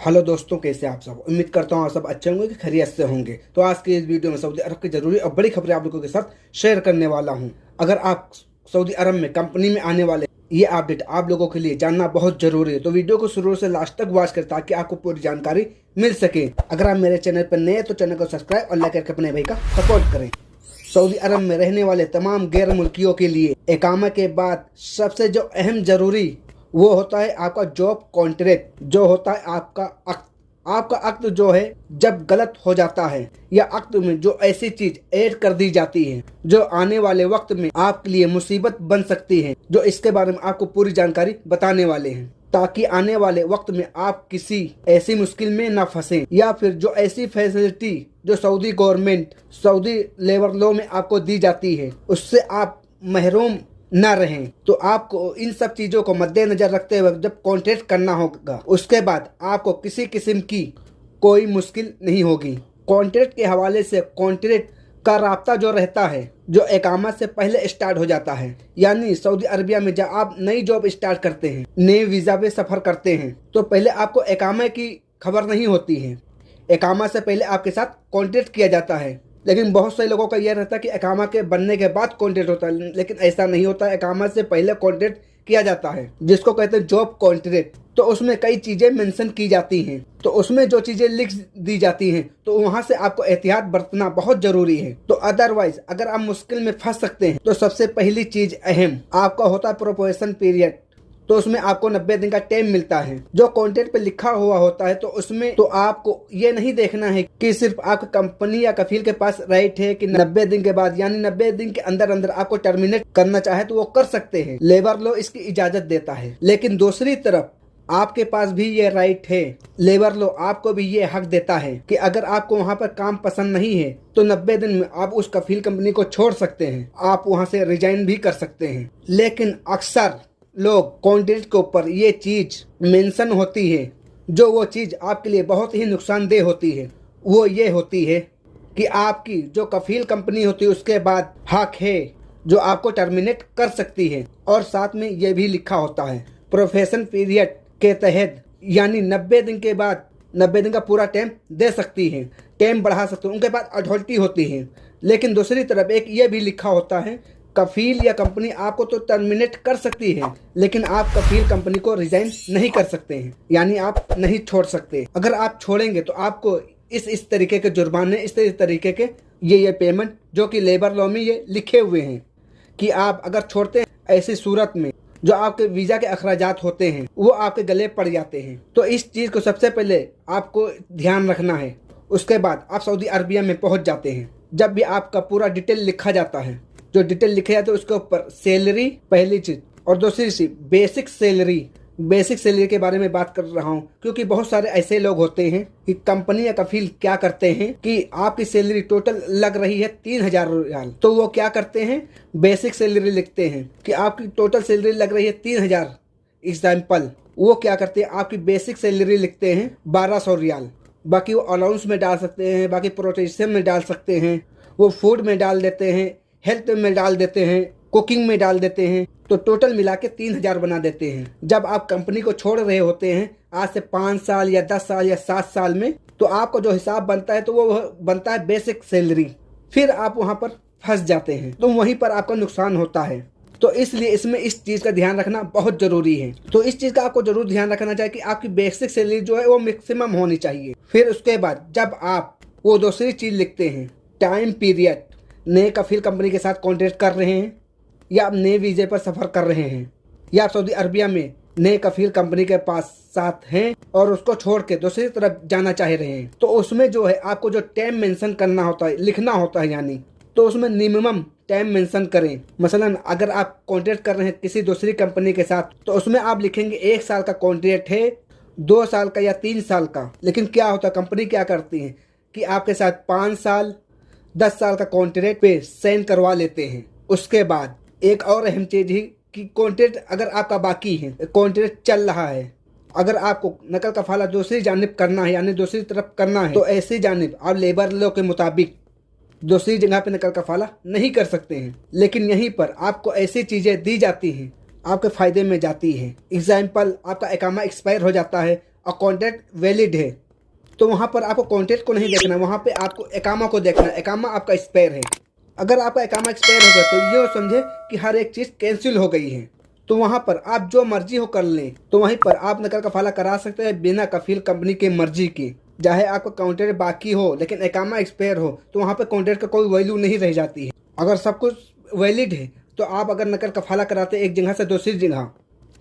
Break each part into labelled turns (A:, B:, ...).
A: Hello दोस्तों, कैसे आप सब। उम्मीद करता हूँ आप सब अच्छे होंगे, कि खैरियत से होंगे। तो आज की इस वीडियो में सऊदी अरब की जरूरी और बड़ी खबरें आप लोगों के साथ शेयर करने वाला हूँ। अगर आप सऊदी अरब में कंपनी में आने वाले ये अपडेट आप लोगों के लिए जानना बहुत जरूरी है, तो वीडियो को शुरू से लास्ट तक वॉच करें ताकि आपको पूरी जानकारी मिल सके। अगर आप मेरे चैनल पर नए हैं तो चैनल को सब्सक्राइब और लाइक करके अपने भाई का सपोर्ट करें। सऊदी अरब में रहने वाले तमाम गैर मुल्कियों के लिए इकामा के बाद सबसे जो अहम जरूरी वो होता है आपका जॉब कॉन्ट्रैक्ट, जो होता है आपका अक्द। आपका अक्द जो है जब गलत हो जाता है या अक्द में जो ऐसी चीज ऐड कर दी जाती है जो आने वाले वक्त में आपके लिए मुसीबत बन सकती है, जो इसके बारे में आपको पूरी जानकारी बताने वाले हैं, ताकि आने वाले वक्त में आप किसी ऐसी मुश्किल में न फंसे, या फिर जो ऐसी फैसिलिटी जो Saudi government Saudi labour law में आपको दी जाती है उससे आप महरूम न रहें। तो आपको इन सब चीजों को मद्देनजर रखते हुए जब कॉन्ट्रैक्ट करना होगा उसके बाद आपको किसी किस्म की कोई मुश्किल नहीं होगी। कॉन्ट्रैक्ट के हवाले से कॉन्ट्रैक्ट का राब्ता जो रहता है जो इकामा से पहले स्टार्ट हो जाता है, यानी सऊदी अरबिया में जब आप नई जॉब स्टार्ट करते हैं, नए वीजा पे सफर करते हैं, तो पहले आपको इकामा की खबर नहीं होती है। इकामा से पहले आपके साथ कॉन्ट्रैक्ट किया जाता है, लेकिन बहुत से लोगों का यह रहता है कि इकामा के बनने के बाद कॉन्ट्रैक्ट होता है, लेकिन ऐसा नहीं होता है। इकामा से पहले कॉन्ट्रैक्ट किया जाता है जिसको कहते हैं जॉब कॉन्ट्रैक्ट। तो उसमें कई चीजें मेंशन की जाती हैं, तो उसमें जो चीजें लिख दी जाती हैं तो वहां से आपको एहतियात बरतना बहुत जरूरी है। तो अदरवाइज अगर आप मुश्किल में फंस सकते हैं तो सबसे पहली चीज अहम आपका होता है प्रोबेशन पीरियड। तो उसमें आपको 90 दिन का टाइम मिलता है जो कॉन्ट्रैक्ट पे लिखा हुआ होता है। तो उसमें तो आपको ये नहीं देखना है कि सिर्फ आपकी कंपनी या कफील के पास राइट है कि 90 दिन के बाद यानी 90 दिन के अंदर अंदर आपको टर्मिनेट करना चाहे तो वो कर सकते हैं, लेबर लॉ इसकी इजाजत देता है। लेकिन दूसरी तरफ आपके पास भी ये राइट है, लेबर लॉ आपको भी ये हक देता है कि अगर आपको वहाँ पर काम पसंद नहीं है तो 90 दिन में आप उस कफील कंपनी को छोड़ सकते हैं, आप वहाँ से रिजाइन भी कर सकते हैं। लेकिन अक्सर लोग कॉन्ट्रैक्ट के ऊपर ये चीज मेंशन होती है, जो वो चीज आपके लिए बहुत ही नुकसानदेह होती है। वो ये होती है कि आपकी जो कफील कंपनी होती है उसके बाद हक है जो आपको टर्मिनेट कर सकती है, और साथ में ये भी लिखा होता है प्रोफेशन पीरियड के तहत, यानी 90 दिन के बाद 90 दिन का पूरा टाइम दे सकती है, टाइम बढ़ा सकते हैं, उनके पास अथॉरिटी होती है। लेकिन दूसरी तरफ एक ये भी लिखा होता है कफील या कंपनी आपको तो टर्मिनेट कर सकती है, लेकिन आप कफील कंपनी को रिजाइन नहीं कर सकते हैं, यानी आप नहीं छोड़ सकते। अगर आप छोड़ेंगे तो आपको इस तरीके के जुर्माने, इस तरीके के ये पेमेंट जो कि लेबर लॉ में ये लिखे हुए हैं कि आप अगर छोड़ते हैं, ऐसी सूरत में जो आपके वीजा के अखराजात होते हैं वो आपके गले पड़ जाते हैं। तो इस चीज को सबसे पहले आपको ध्यान रखना है। उसके बाद आप सऊदी अरबिया में पहुंच जाते हैं। जब भी आपका पूरा डिटेल लिखा जाता है, जो डिटेल लिखे जाते हैं उसके ऊपर सैलरी पहली चीज, और दूसरी चीज बेसिक सैलरी के बारे में बात कर रहा हूँ, क्योंकि बहुत सारे ऐसे लोग होते हैं कि कंपनी या कफील क्या करते हैं कि आपकी सैलरी टोटल लग रही है 3000 रियाल, तो वो क्या करते हैं बेसिक सैलरी लिखते हैं कि आपकी टोटल सैलरी लग रही है 3000। एग्जाम्पल वो क्या करते हैं आपकी बेसिक सैलरी लिखते हैं 1200 रियाल, बाकी वो अलाउंस में डाल सकते हैं, बाकी प्रोटेक्शन में डाल सकते हैं, वो फूड में डाल देते हैं, हेल्थ में डाल देते हैं, कुकिंग में डाल देते हैं, तो टोटल मिला के 3000 बना देते हैं। जब आप कंपनी को छोड़ रहे होते हैं आज से 5 साल या 10 साल या 7 साल में, तो आपको जो हिसाब बनता है तो वो बनता है बेसिक सैलरी। फिर आप वहां पर फंस जाते हैं तो वहीं पर आपका नुकसान होता है। तो इसलिए इसमें इस चीज का ध्यान रखना बहुत जरूरी है। तो इस चीज का आपको जरूर ध्यान रखना चाहिए कि आपकी बेसिक सैलरी जो है वो मैक्सिमम होनी चाहिए। फिर उसके बाद जब आप वो दूसरी चीज लिखते हैं टाइम पीरियड, नए कफील कंपनी के साथ कॉन्ट्रैक्ट कर रहे हैं या आप नए वीजे पर सफर कर रहे हैं, या आप सऊदी अरबिया में नए कफील कंपनी के पास साथ हैं और उसको छोड़ के दूसरी तरफ जाना चाह रहे हैं, तो उसमें जो है आपको जो टाइम मेंशन करना होता है, लिखना होता है, यानी तो उसमें मिनिमम टाइम मेंशन करें। मसलन अगर आप कॉन्ट्रैक्ट कर रहे हैं किसी दूसरी कंपनी के साथ तो उसमें आप लिखेंगे 1 साल का कॉन्ट्रैक्ट है, 2 साल का या 3 साल का। लेकिन क्या होता है कंपनी क्या करती है कि आपके साथ 5 साल 10 साल का कॉन्ट्रैक्ट पे साइन करवा लेते हैं। उसके बाद एक और अहम चीज है कि कॉन्ट्रैक्ट अगर आपका बाकी है, कॉन्ट्रैक्ट चल रहा है, अगर आपको नकल कफाला दूसरी जानिब करना है यानी दूसरी तरफ करना है, तो ऐसी जानिब आप लेबर लॉ के मुताबिक दूसरी जगह पे नकल कफाला नहीं कर सकते हैं। लेकिन यहीं पर आपको ऐसी चीजें दी जाती हैं आपके फायदे में जाती है। एग्जाम्पल आपका इकामा एक्सपायर हो जाता है, और कॉन्ट्रैक्ट वैलिड है तो वहाँ पर आपको कॉन्ट्रैक्ट को नहीं देखना, वहाँ पे आपको एकामा को देखना। एकामा आपका एक्सपायर है। अगर आपका एकामा एक्सपायर हो गया तो ये समझे कि हर एक चीज़ कैंसिल हो गई है। तो वहाँ पर आप जो मर्जी हो कर लें। तो वहीं पर आप नकल कफाला करा सकते हैं बिना कफील कंपनी के मर्जी की। चाहे आपका कॉन्ट्रैक्ट बाकी हो लेकिन एकामा एक्सपायर हो तो वहाँ पर कॉन्ट्रैक्ट का कोई वैल्यू नहीं रह जाती है। अगर सब कुछ वैलिड है तो आप अगर नकल कफाला कराते हैं एक जगह से दूसरी जगह,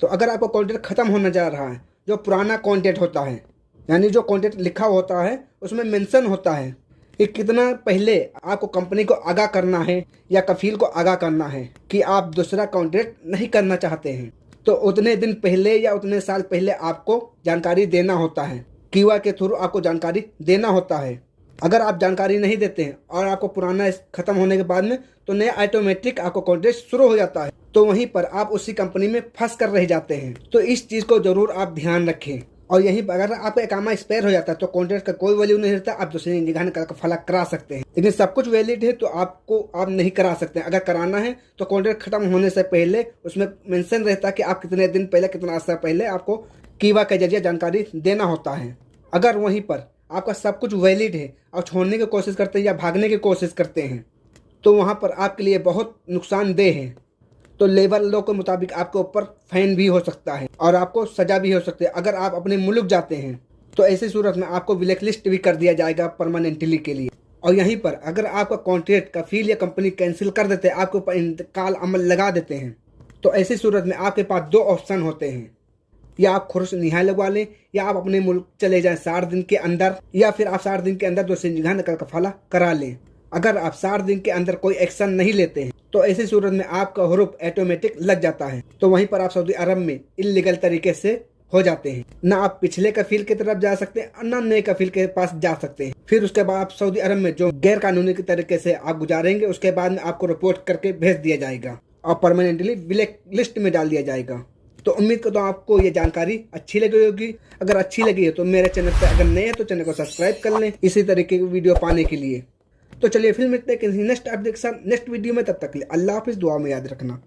A: तो अगर आपका कॉन्ट्रैक्ट ख़त्म होने जा रहा है, जो पुराना कॉन्ट्रैक्ट होता है यानी जो कॉन्ट्रैक्ट लिखा होता है उसमें मेंशन होता है कि कितना पहले आपको कंपनी को आगाह करना है या कफील को आगाह करना है कि आप दूसरा कॉन्ट्रैक्ट नहीं करना चाहते हैं, तो उतने दिन पहले या उतने साल पहले आपको जानकारी देना होता है। कीवा के थ्रू आपको जानकारी देना होता है। अगर आप जानकारी नहीं देते हैं और आपको पुराना ख़त्म होने के बाद में तो नया ऑटोमेटिक आपको कॉन्ट्रैक्ट शुरू हो जाता है, तो वहीं पर आप उसी कंपनी में फंस कर रह जाते हैं। तो इस चीज़ को ज़रूर आप ध्यान रखें। और यहीं पर अगर आपका एकामा एक्सपायर हो जाता है तो कॉन्ट्रैक्ट का कोई वैल्यू नहीं रहता, आप दूसरी जगह नकल कफाला करा सकते हैं। लेकिन सब कुछ वैलिड है तो आप नहीं करा सकते हैं। अगर कराना है तो कॉन्ट्रैक्ट खत्म होने से पहले उसमें मेंशन रहता है कि आप कितने दिन पहले, कितना अर्सा पहले आपको कीवा के जरिए जानकारी देना होता है। अगर वहीं पर आपका सब कुछ वैलिड है और छोड़ने की कोशिश करते हैं या भागने की कोशिश करते हैं तो वहाँ पर आपके लिए बहुत नुकसानदेह है। तो लेबर लॉ के मुताबिक आपके ऊपर फाइन भी हो सकता है और आपको सज़ा भी हो सकती है। अगर आप अपने मुल्क जाते हैं तो ऐसी सूरत में आपको ब्लैक लिस्ट भी कर दिया जाएगा परमानेंटली के लिए। और यहीं पर अगर आपका कॉन्ट्रैक्ट कफील या कंपनी कैंसिल कर देते हैं, आपके ऊपर इंतकाल अमल लगा देते हैं, तो ऐसी सूरत में आपके पास दो ऑप्शन होते हैं, या आप खुर्श निहाय लगवा लें या आप अपने मुल्क चले जाएं 60 दिन के अंदर, या फिर आप 60 दिन के अंदर दूसरी जगह नकल कफाला करा लें। अगर आप 60 दिन के अंदर कोई एक्शन नहीं लेते हैं तो ऐसी सूरत में आपका हुरूफ ऑटोमेटिक लग जाता है, तो वहीं पर आप सऊदी अरब में इल्लीगल तरीके से हो जाते हैं। ना आप पिछले कफील की तरफ जा सकते हैं ना नए कफील के पास जा सकते हैं। फिर उसके बाद आप सऊदी अरब में जो गैर कानूनी तरीके से आप गुजारेंगे उसके बाद में आपको रिपोर्ट करके भेज दिया जाएगा और परमानेंटली ब्लैक लिस्ट में डाल दिया जाएगा। तो उम्मीद करता हूँ आपको ये जानकारी अच्छी लगी होगी। अगर अच्छी लगी है तो मेरे चैनल पर अगर नए हैं तो चैनल को सब्सक्राइब कर लें इसी तरीके की वीडियो पाने के लिए। तो चलिए फिर मिलते हैं किसी नेक्स्ट अपडेट के साथ नेक्स्ट वीडियो में। तब तक के लिए अल्लाह हाफिज़, दुआ में याद रखना।